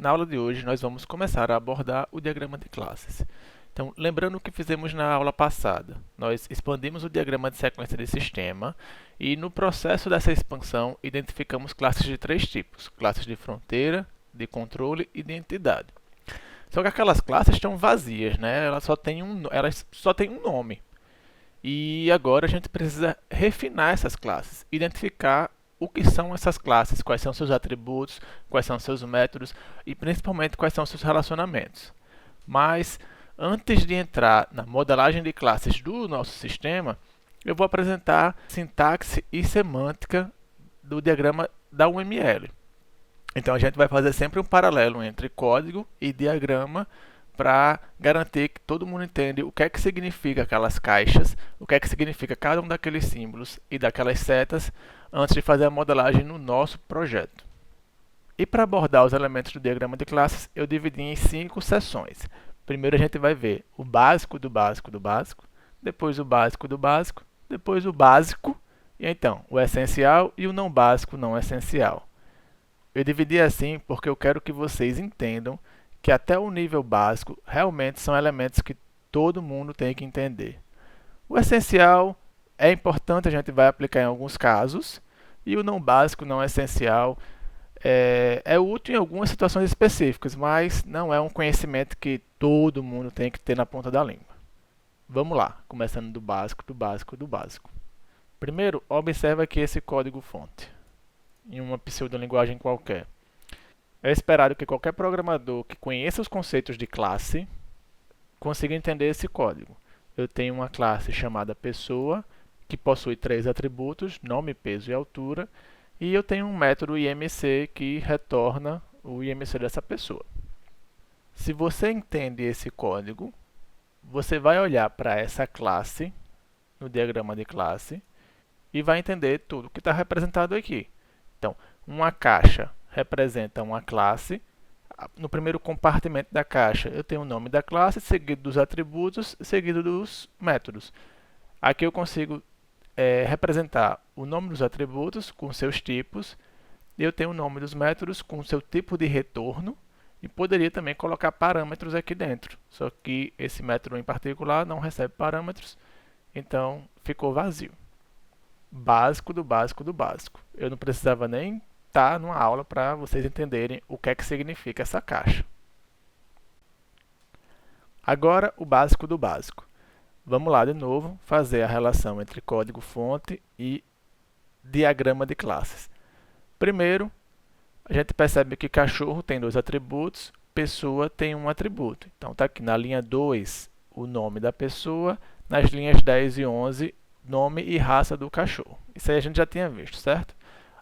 Na aula de hoje, nós vamos começar a abordar o diagrama de classes. Então, lembrando o que fizemos na aula passada, nós expandimos o diagrama de sequência de sistema e, no processo dessa expansão, identificamos classes de três tipos: classes de fronteira, de controle e de entidade. Só que aquelas classes estão vazias, né? Elas só têm um nome. E agora a gente precisa refinar essas classes, identificar o que são essas classes, quais são seus atributos, quais são seus métodos e principalmente quais são seus relacionamentos. Mas antes de entrar na modelagem de classes do nosso sistema, eu vou apresentar sintaxe e semântica do diagrama da UML. Então a gente vai fazer sempre um paralelo entre código e diagrama para garantir que todo mundo entende o que é que significa aquelas caixas, o que é que significa cada um daqueles símbolos e daquelas setas antes de fazer a modelagem no nosso projeto. E para abordar os elementos do diagrama de classes, eu dividi em 5 seções. Primeiro a gente vai ver o básico do básico do básico, depois o básico do básico, depois o básico, e então o essencial e o não básico não essencial. Eu dividi assim porque eu quero que vocês entendam que até o nível básico realmente são elementos que todo mundo tem que entender. O essencial é importante, a gente vai aplicar em alguns casos, e o não básico, não essencial, é útil em algumas situações específicas, mas não é um conhecimento que todo mundo tem que ter na ponta da língua. Vamos lá, começando do básico, do básico, do básico. Primeiro, observa aqui esse código-fonte, em uma pseudolinguagem qualquer. É esperado que qualquer programador que conheça os conceitos de classe consiga entender esse código. Eu tenho uma classe chamada pessoa, que possui 3 atributos, nome, peso e altura, e eu tenho um método IMC que retorna o IMC dessa pessoa. Se você entende esse código, você vai olhar para essa classe, no diagrama de classe, e vai entender tudo que está representado aqui. Então, uma caixa representa uma classe. No primeiro compartimento da caixa, eu tenho o nome da classe, seguido dos atributos, seguido dos métodos. Aqui eu consigo representar o nome dos atributos com seus tipos, e eu tenho o nome dos métodos com seu tipo de retorno, e poderia também colocar parâmetros aqui dentro. Só que esse método em particular não recebe parâmetros, então ficou vazio. Básico do básico do básico. Eu não precisava nem estar numa aula para vocês entenderem o que é que significa essa caixa. Agora, o básico do básico. Vamos lá de novo fazer a relação entre código-fonte e diagrama de classes. Primeiro, a gente percebe que cachorro tem 2 atributos, pessoa tem um atributo. Então, está aqui na linha 2 o nome da pessoa, nas linhas 10 e 11 nome e raça do cachorro. Isso aí a gente já tinha visto, certo?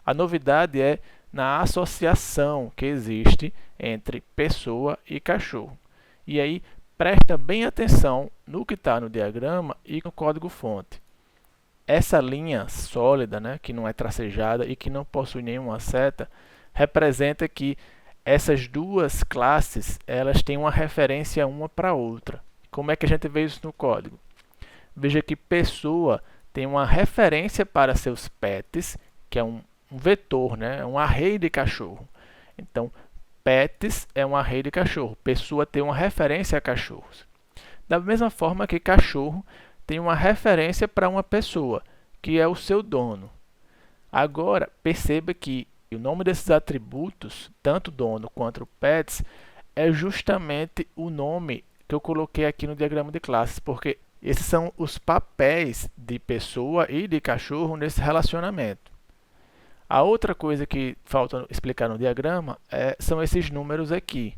A novidade é na associação que existe entre pessoa e cachorro. E aí, presta bem atenção no que está no diagrama e no código-fonte. Essa linha sólida, né, que não é tracejada e que não possui nenhuma seta, representa que essas duas classes elas têm uma referência uma para a outra. Como é que a gente vê isso no código? Veja que pessoa tem uma referência para seus pets, que é um vetor, né? Um array de cachorro. Então, pets é um array de cachorro. Pessoa tem uma referência a cachorros. Da mesma forma que cachorro tem uma referência para uma pessoa, que é o seu dono. Agora, perceba que o nome desses atributos, tanto dono quanto pets, é justamente o nome que eu coloquei aqui no diagrama de classes, porque esses são os papéis de pessoa e de cachorro nesse relacionamento. A outra coisa que falta explicar no diagrama são esses números aqui.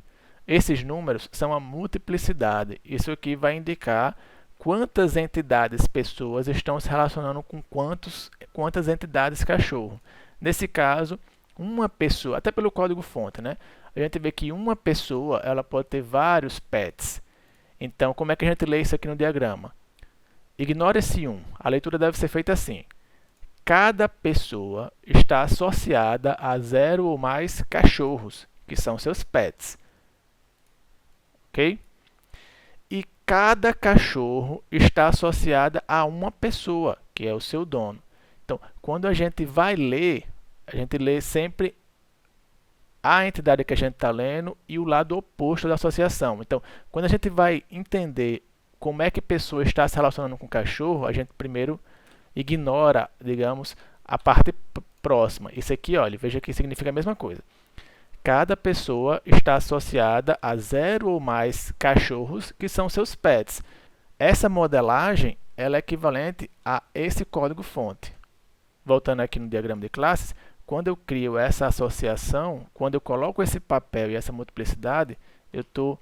Esses números são a multiplicidade. Isso aqui vai indicar quantas entidades pessoas estão se relacionando com quantas entidades cachorro. Nesse caso, uma pessoa, até pelo código-fonte, né? A gente vê que uma pessoa ela pode ter vários pets. Então, como é que a gente lê isso aqui no diagrama? Ignore esse 1. A leitura deve ser feita assim. Cada pessoa está associada a 0 ou mais cachorros, que são seus pets. Ok? E cada cachorro está associado a uma pessoa, que é o seu dono. Então, quando a gente vai ler, a gente lê sempre a entidade que a gente está lendo e o lado oposto da associação. Então, quando a gente vai entender como é que a pessoa está se relacionando com o cachorro, a gente primeiro ignora, digamos, a parte próxima. Isso aqui, olha, veja que significa a mesma coisa. Cada pessoa está associada a 0 ou mais cachorros que são seus pets. Essa modelagem ela é equivalente a esse código-fonte. Voltando aqui no diagrama de classes, quando eu crio essa associação, quando eu coloco esse papel e essa multiplicidade, eu estou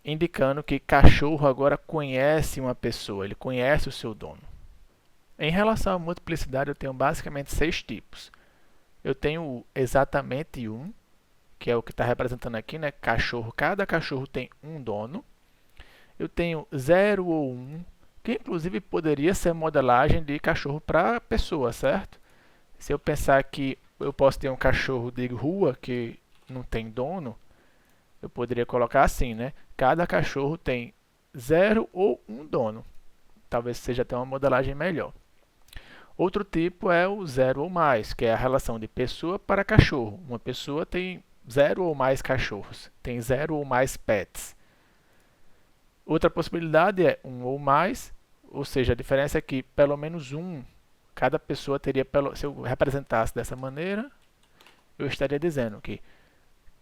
indicando que cachorro agora conhece uma pessoa, ele conhece o seu dono. Em relação à multiplicidade, eu tenho basicamente 6 tipos. Eu tenho o exatamente um, que é o que está representando aqui, né? Cachorro, cada cachorro tem um dono. Eu tenho 0 ou 1, que inclusive poderia ser modelagem de cachorro para pessoa, certo? Se eu pensar que eu posso ter um cachorro de rua que não tem dono, eu poderia colocar assim, né? Cada cachorro tem 0 ou 1 dono. Talvez seja até uma modelagem melhor. Outro tipo é o 0 ou mais, que é a relação de pessoa para cachorro. Uma pessoa tem 0 ou mais cachorros, tem 0 ou mais pets. Outra possibilidade é 1 ou mais, ou seja, a diferença é que pelo menos um, cada pessoa teria, se eu representasse dessa maneira, eu estaria dizendo que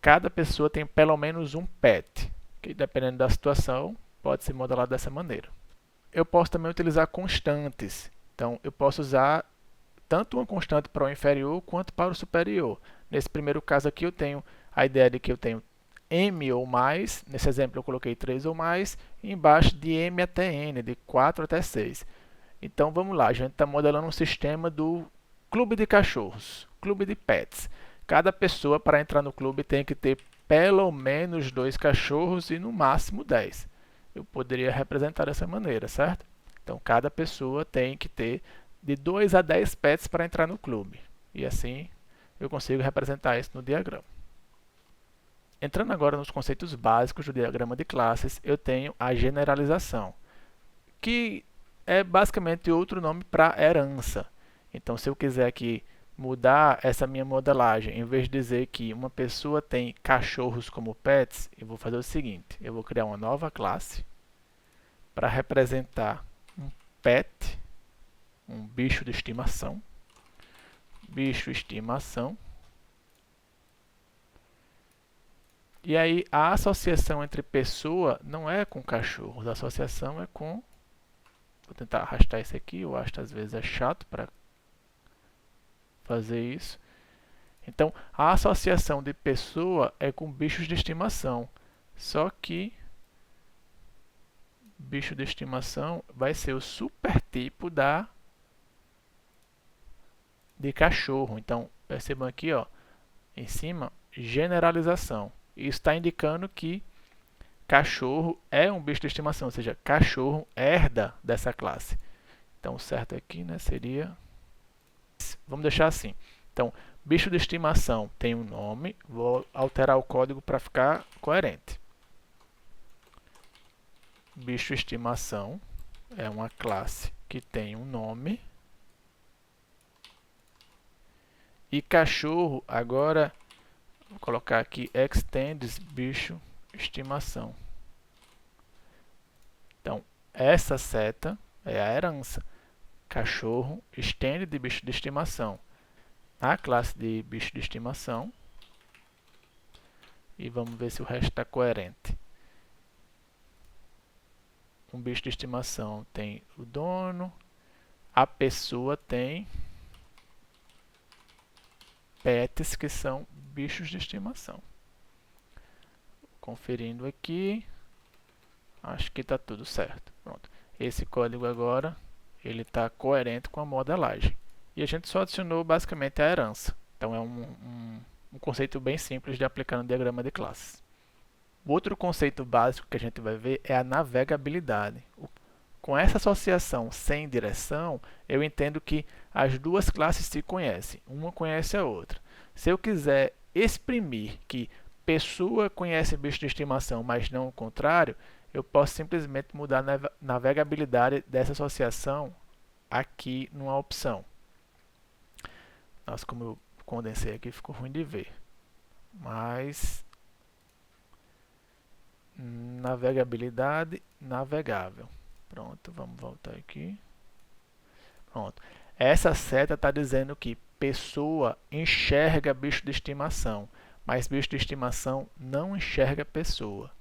cada pessoa tem pelo menos um pet, que dependendo da situação, pode ser modelado dessa maneira. Eu posso também utilizar constantes. Então, eu posso usar tanto uma constante para o inferior quanto para o superior. Nesse primeiro caso aqui, eu tenho a ideia de que eu tenho m ou mais. Nesse exemplo, eu coloquei 3 ou mais. E embaixo, de m até n, de 4 até 6. Então, vamos lá. A gente está modelando um sistema do clube de cachorros, clube de pets. Cada pessoa, para entrar no clube, tem que ter pelo menos 2 cachorros e no máximo 10. Eu poderia representar dessa maneira, certo? Então, cada pessoa tem que ter de 2 a 10 pets para entrar no clube. E assim, eu consigo representar isso no diagrama. Entrando agora nos conceitos básicos do diagrama de classes, eu tenho a generalização, que é basicamente outro nome para herança. Então, se eu quiser aqui mudar essa minha modelagem, em vez de dizer que uma pessoa tem cachorros como pets, eu vou fazer o seguinte, eu vou criar uma nova classe para representar um pet, um bicho de estimação, bicho estimação. E aí a associação entre pessoa não é com cachorros, a associação é com... Vou tentar arrastar isso aqui, eu acho que às vezes é chato para fazer isso. Então, a associação de pessoa é com bichos de estimação. Só que bicho de estimação vai ser o supertipo de cachorro. Então, percebam aqui, ó, em cima, generalização. Isso está indicando que cachorro é um bicho de estimação, ou seja, cachorro herda dessa classe. Então, o certo aqui, né, seria... Vamos deixar assim. Então, bicho de estimação tem um nome. Vou alterar o código para ficar coerente. Bicho de estimação é uma classe que tem um nome. E cachorro, agora, vou colocar aqui extends bicho estimação. Então, essa seta é a herança. Cachorro extende de bicho de estimação a classe de bicho de estimação. E vamos ver se o resto está coerente. Um bicho de estimação tem o dono, a pessoa tem pets que são bichos de estimação. Conferindo aqui, acho que está tudo certo. Pronto. Esse código agora ele está coerente com a modelagem. E a gente só adicionou basicamente a herança. Então é um conceito bem simples de aplicar no diagrama de classes. O outro conceito básico que a gente vai ver é a navegabilidade. Com essa associação sem direção, eu entendo que as duas classes se conhecem, uma conhece a outra. Se eu quiser exprimir que pessoa conhece bicho de estimação, mas não o contrário, eu posso simplesmente mudar a navegabilidade dessa associação aqui numa opção. Nossa, como eu condensei aqui, ficou ruim de ver. mais navegabilidade navegável. Pronto, vamos voltar aqui. Pronto. Essa seta está dizendo que pessoa enxerga bicho de estimação, mas bicho de estimação não enxerga pessoa.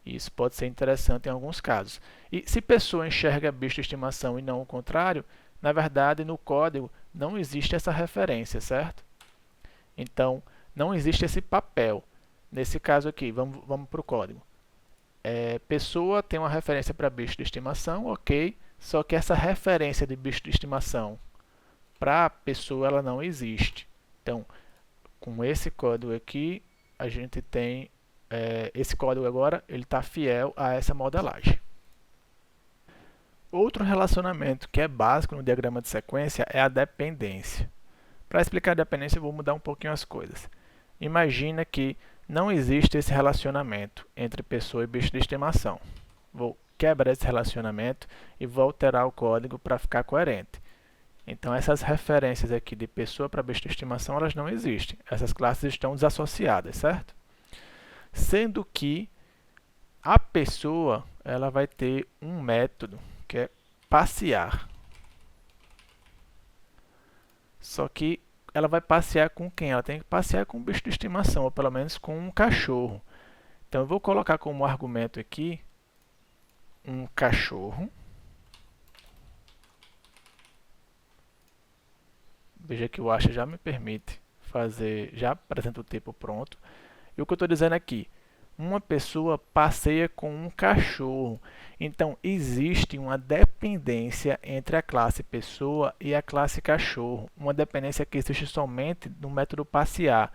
Isso pode ser interessante em alguns casos. E se pessoa enxerga bicho de estimação e não o contrário, na verdade no código não existe essa referência, certo? Então, não existe esse papel. Nesse caso aqui, vamos para o código. Pessoa tem uma referência para bicho de estimação, ok, só que essa referência de bicho de estimação para pessoa ela não existe. Então, com esse código aqui, a gente tem esse código agora, ele está fiel a essa modelagem. Outro relacionamento que é básico no diagrama de sequência é a dependência. Para explicar a dependência, eu vou mudar um pouquinho as coisas. Imagina que não existe esse relacionamento entre pessoa e bicho de estimação. Vou quebrar esse relacionamento e vou alterar o código para ficar coerente. Então, essas referências aqui de pessoa para bicho de estimação, elas não existem. Essas classes estão desassociadas, certo? Sendo que a pessoa ela vai ter um método que é passear. Só que ela vai passear com quem? Ela tem que passear com um bicho de estimação, ou pelo menos com um cachorro. Então, eu vou colocar como argumento aqui um cachorro. Veja que o Asha já me permite fazer, já apresenta o tipo pronto. E o que eu estou dizendo aqui? Uma pessoa passeia com um cachorro. Então, existe uma dependência entre a classe pessoa e a classe cachorro. Uma dependência que existe somente no método passear.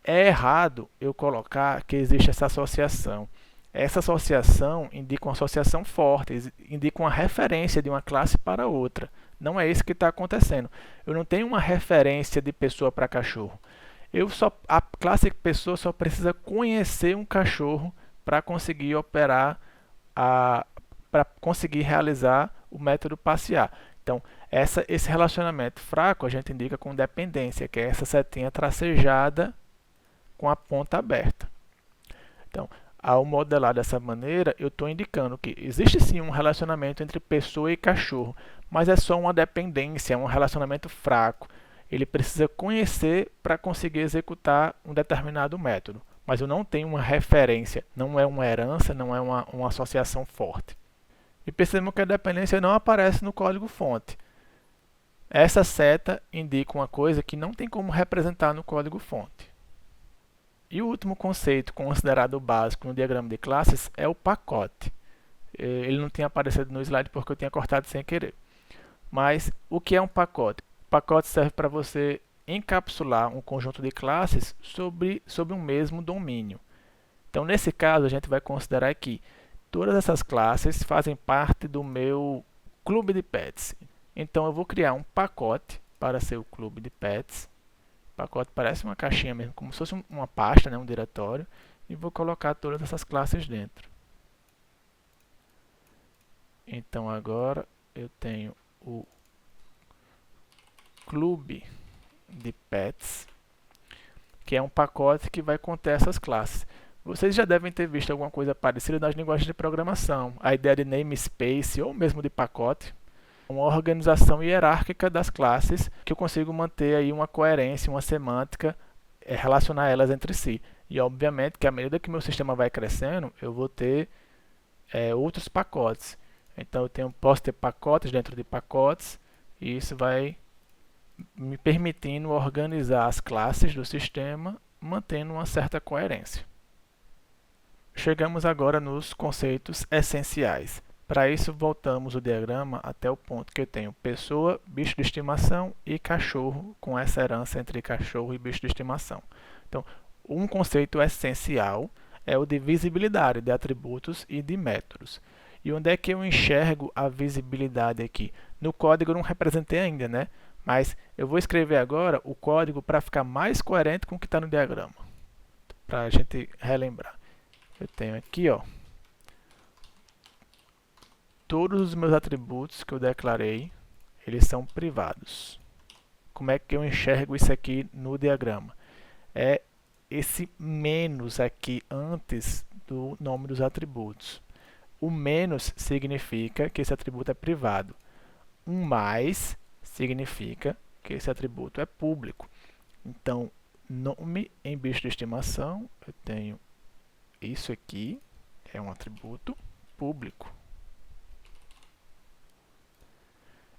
É errado eu colocar que existe essa associação. Essa associação indica uma associação forte, indica uma referência de uma classe para outra. Não é isso que está acontecendo. Eu não tenho uma referência de pessoa para cachorro. A classe pessoa só precisa conhecer um cachorro para conseguir operar, para conseguir realizar o método passear. Então, esse relacionamento fraco a gente indica com dependência, que é essa setinha tracejada com a ponta aberta. Então, ao modelar dessa maneira, eu estou indicando que existe sim um relacionamento entre pessoa e cachorro, mas é só uma dependência, é um relacionamento fraco. Ele precisa conhecer para conseguir executar um determinado método, mas eu não tenho uma referência, não é uma herança, não é uma associação forte. E percebam que a dependência não aparece no código-fonte. Essa seta indica uma coisa que não tem como representar no código-fonte. E o último conceito considerado básico no diagrama de classes é o pacote. Ele não tinha aparecido no slide porque eu tinha cortado sem querer. Mas o que é um pacote? O pacote serve para você encapsular um conjunto de classes sobre um mesmo domínio. Então, nesse caso, a gente vai considerar que todas essas classes fazem parte do meu clube de pets. Então, eu vou criar um pacote para ser o clube de pets. O pacote parece uma caixinha mesmo, como se fosse uma pasta, né, um diretório. E vou colocar todas essas classes dentro. Então, agora eu tenho o clube de pets, que é um pacote que vai conter essas classes. Vocês já devem ter visto alguma coisa parecida nas linguagens de programação. A ideia de namespace ou mesmo de pacote. Uma organização hierárquica das classes que eu consigo manter aí uma coerência, uma semântica, relacionar elas entre si. E obviamente que à medida que meu sistema vai crescendo, eu vou ter outros pacotes. Então posso ter pacotes dentro de pacotes e isso vai me permitindo organizar as classes do sistema, mantendo uma certa coerência. Chegamos agora nos conceitos essenciais. Para isso, voltamos o diagrama até o ponto que eu tenho pessoa, bicho de estimação e cachorro, com essa herança entre cachorro e bicho de estimação. Então, um conceito essencial é o de visibilidade de atributos e de métodos. E onde é que eu enxergo a visibilidade aqui? No código eu não representei ainda, né? Mas eu vou escrever agora o código para ficar mais coerente com o que está no diagrama. Para a gente relembrar. Eu tenho aqui, ó, todos os meus atributos que eu declarei, eles são privados. Como é que eu enxergo isso aqui no diagrama? esse menos aqui antes do nome dos atributos. O menos significa que esse atributo é privado. Um mais significa que esse atributo é público. Então, nome em bicho de estimação, eu tenho isso aqui, é um atributo público.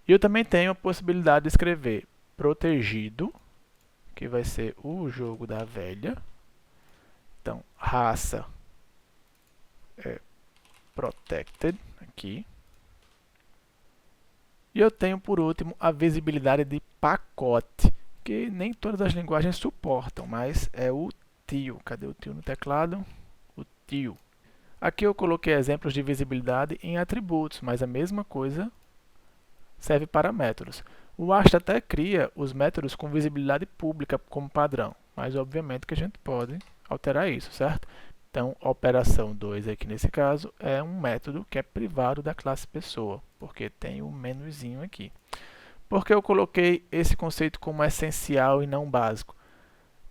E eu também tenho a possibilidade de escrever protegido, que vai ser o jogo da velha. Então, raça é protected, aqui. E eu tenho, por último, a visibilidade de pacote, que nem todas as linguagens suportam, mas é o tio. Cadê o tio no teclado? O tio. Aqui eu coloquei exemplos de visibilidade em atributos, mas a mesma coisa serve para métodos. O Asta até cria os métodos com visibilidade pública como padrão, mas obviamente que a gente pode alterar isso, certo? Então, operação 2 aqui nesse caso é um método que é privado da classe pessoa, porque tem o menuzinho aqui. Por que eu coloquei esse conceito como essencial e não básico?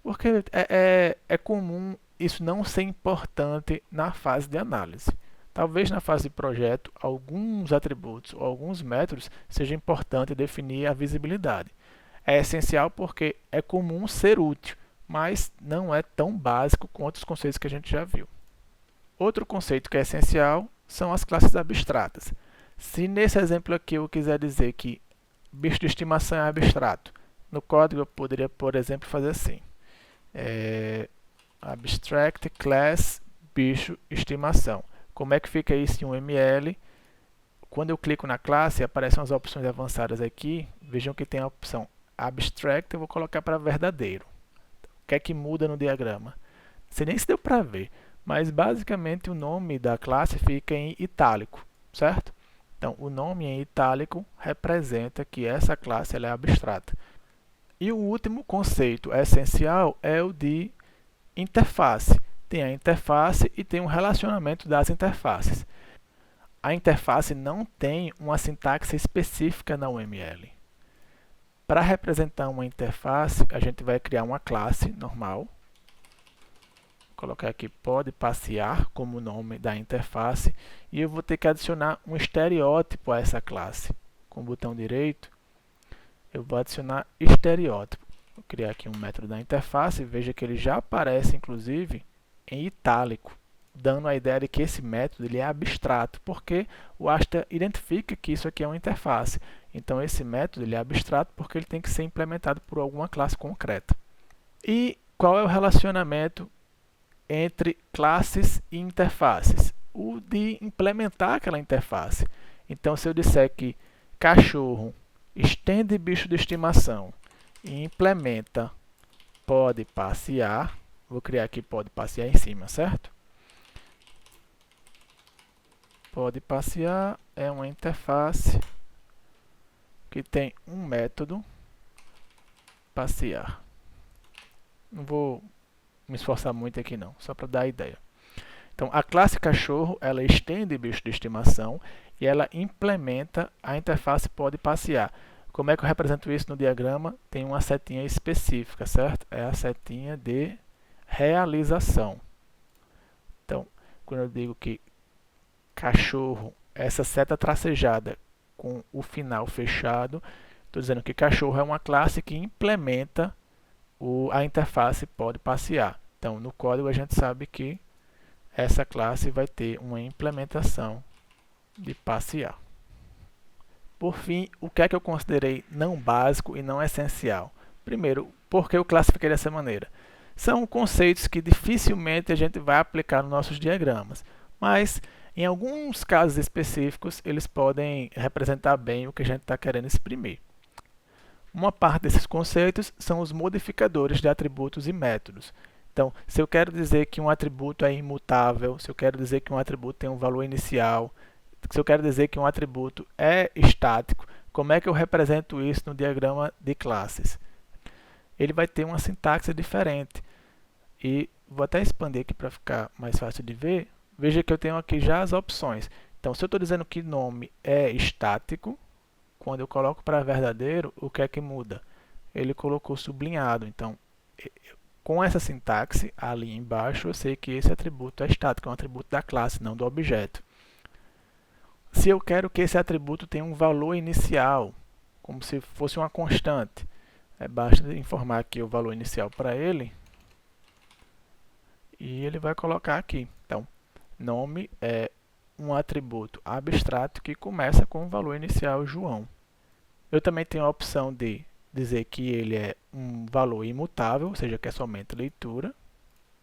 Porque é comum isso não ser importante na fase de análise. Talvez na fase de projeto, alguns atributos ou alguns métodos seja importante definir a visibilidade. É essencial porque é comum ser útil, mas não é tão básico quanto os conceitos que a gente já viu. Outro conceito que é essencial são as classes abstratas. Se nesse exemplo aqui eu quiser dizer que bicho de estimação é abstrato, no código eu poderia, por exemplo, fazer assim. Abstract class bicho estimação. Como é que fica isso em um ML? Quando eu clico na classe, aparecem as opções avançadas aqui. Vejam que tem a opção Abstract, eu vou colocar para verdadeiro. O que é que muda no diagrama? Não sei nem se deu para ver, mas basicamente o nome da classe fica em itálico, certo? Então, o nome em itálico representa que essa classe ela é abstrata. E o último conceito essencial é o de interface. Tem a interface e tem um relacionamento das interfaces. A interface não tem uma sintaxe específica na UML. Para representar uma interface, a gente vai criar uma classe normal. Vou colocar aqui pode passear como nome da interface. E eu vou ter que adicionar um estereótipo a essa classe. Com o botão direito, eu vou adicionar estereótipo. Vou criar aqui um método da interface. Veja que ele já aparece, inclusive, em itálico, dando a ideia de que esse método ele é abstrato, porque o Asta identifica que isso aqui é uma interface. Então, esse método ele é abstrato porque ele tem que ser implementado por alguma classe concreta. E qual é o relacionamento entre classes e interfaces? O de implementar aquela interface. Então, se eu disser que cachorro estende bicho de estimação e implementa pode passear, vou criar aqui pode passear em cima, certo? Pode passear é uma interface que tem um método passear. Não vou me esforçar muito aqui não, só para dar a ideia. Então, a classe cachorro, ela estende bicho de estimação e ela implementa a interface pode passear. Como é que eu represento isso no diagrama? Tem uma setinha específica, certo? É a setinha de realização. Então, quando eu digo que cachorro, essa seta tracejada com o final fechado, estou dizendo que cachorro é uma classe que implementa a interface pode passear. Então, no código a gente sabe que essa classe vai ter uma implementação de passear. Por fim, o que é que eu considerei não básico e não essencial? Primeiro, por que eu classifiquei dessa maneira? São conceitos que dificilmente a gente vai aplicar nos nossos diagramas, mas em alguns casos específicos eles podem representar bem o que a gente está querendo exprimir. Uma parte desses conceitos são os modificadores de atributos e métodos. Então, se eu quero dizer que um atributo é imutável, se eu quero dizer que um atributo tem um valor inicial, se eu quero dizer que um atributo é estático, como é que eu represento isso no diagrama de classes? Ele vai ter uma sintaxe diferente. E vou até expandir aqui para ficar mais fácil de ver. Veja que eu tenho aqui já as opções. Então, se eu estou dizendo que nome é estático, quando eu coloco para verdadeiro, o que é que muda? Ele colocou sublinhado. Então, com essa sintaxe ali embaixo, eu sei que esse atributo é estático, é um atributo da classe, não do objeto. Se eu quero que esse atributo tenha um valor inicial, como se fosse uma constante, basta informar aqui o valor inicial para ele, e ele vai colocar aqui. Então, nome é um atributo abstrato que começa com o valor inicial João. Eu também tenho a opção de dizer que ele é um valor imutável, ou seja, que é somente leitura,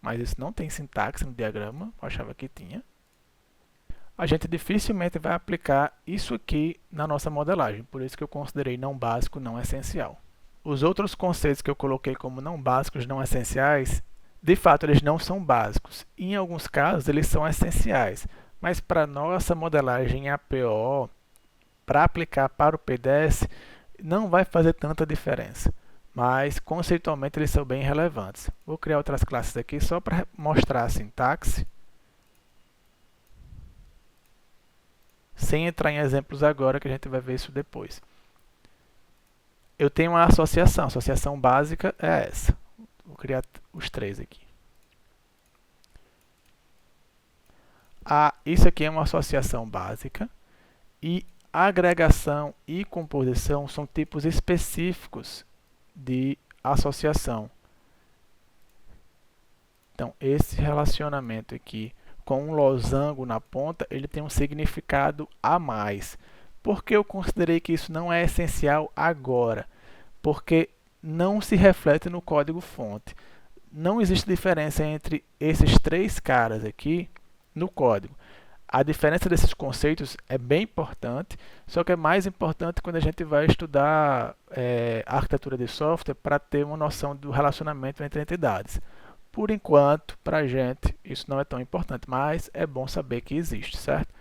mas isso não tem sintaxe no diagrama, eu achava que tinha. A gente dificilmente vai aplicar isso aqui na nossa modelagem, por isso que eu considerei não básico, não essencial. Os outros conceitos que eu coloquei como não básicos, não essenciais, de fato eles não são básicos. Em alguns casos eles são essenciais, mas para nossa modelagem em APO, para aplicar para o PDS, não vai fazer tanta diferença, mas conceitualmente eles são bem relevantes. Vou criar outras classes aqui só para mostrar a sintaxe, sem entrar em exemplos agora, que a gente vai ver isso depois. Eu tenho uma associação, a associação básica é essa. Vou criar os três aqui. Isso aqui é uma associação básica, e agregação e composição são tipos específicos de associação. Então, esse relacionamento aqui com um losango na ponta, ele tem um significado a mais. Por que eu considerei que isso não é essencial agora? Porque não se reflete no código-fonte. Não existe diferença entre esses três caras aqui no código. A diferença desses conceitos é bem importante, só que é mais importante quando a gente vai estudar arquitetura de software para ter uma noção do relacionamento entre entidades. Por enquanto, para a gente, isso não é tão importante, mas é bom saber que existe, certo?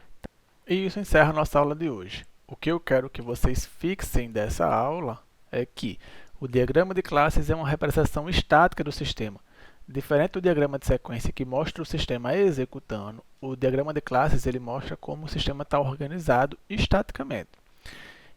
E isso encerra a nossa aula de hoje. O que eu quero que vocês fixem dessa aula é que o diagrama de classes é uma representação estática do sistema. Diferente do diagrama de sequência, que mostra o sistema executando, o diagrama de classes ele mostra como o sistema está organizado estaticamente.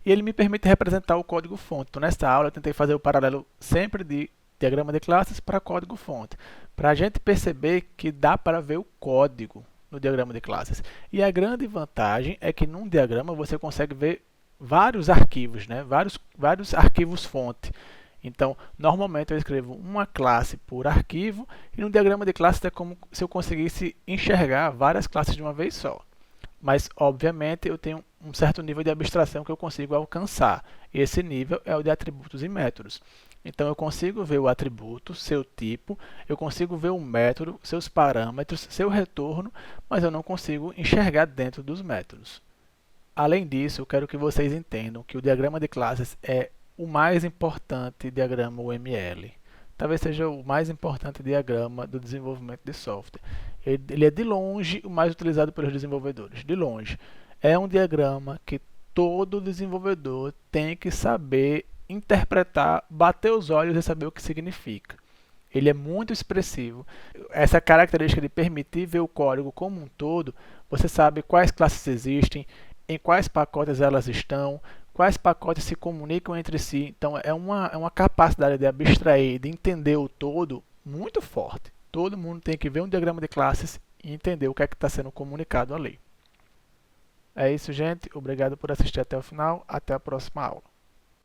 E ele me permite representar o código-fonte. Então, nesta aula, eu tentei fazer o paralelo sempre de diagrama de classes para código-fonte, para a gente perceber que dá para ver o código no diagrama de classes. E a grande vantagem é que num diagrama você consegue ver vários arquivos, né? vários arquivos fonte. Então, normalmente eu escrevo uma classe por arquivo, e no diagrama de classes é como se eu conseguisse enxergar várias classes de uma vez só. Mas, obviamente, eu tenho um certo nível de abstração que eu consigo alcançar. E esse nível é o de atributos e métodos. Então, eu consigo ver o atributo, seu tipo, eu consigo ver o método, seus parâmetros, seu retorno, mas eu não consigo enxergar dentro dos métodos. Além disso, eu quero que vocês entendam que o diagrama de classes é o mais importante diagrama UML. Talvez seja o mais importante diagrama do desenvolvimento de software. Ele é de longe o mais utilizado pelos desenvolvedores, de longe. É um diagrama que todo desenvolvedor tem que saber interpretar, bater os olhos e saber o que significa. Ele é muito expressivo. Essa característica de permitir ver o código como um todo, você sabe quais classes existem, em quais pacotes elas estão, quais pacotes se comunicam entre si. Então, é uma capacidade de abstrair, de entender o todo muito forte. Todo mundo tem que ver um diagrama de classes e entender o que é que está sendo comunicado ali. É isso, gente. Obrigado por assistir até o final. Até a próxima aula.